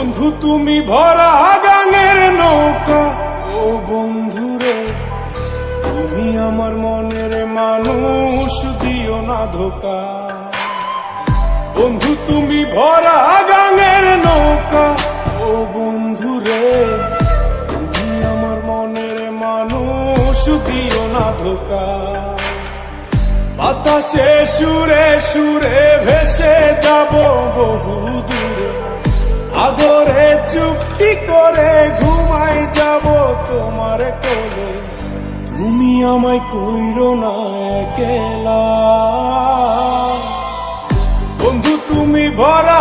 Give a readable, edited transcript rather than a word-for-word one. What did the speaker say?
বন্ধু তুমি ভরা গানের নৌকা, ও বন্ধুরে তুমি আমার মনের মানুষ, দিও না ধোকা। বন্ধু তুমি ভরা গানের নৌকা, ও বন্ধুরে তুমি আমার মনের মানুষ, দিও না ধোকা। বাতাসে সুরে সুরে ভেসে যাব বহু দূরে, আদরে চুপটি করে ঘুমাই যাব তোমার কোলে। তুমি আমায় কইরো না একলা, বন্ধু তুমি ভরা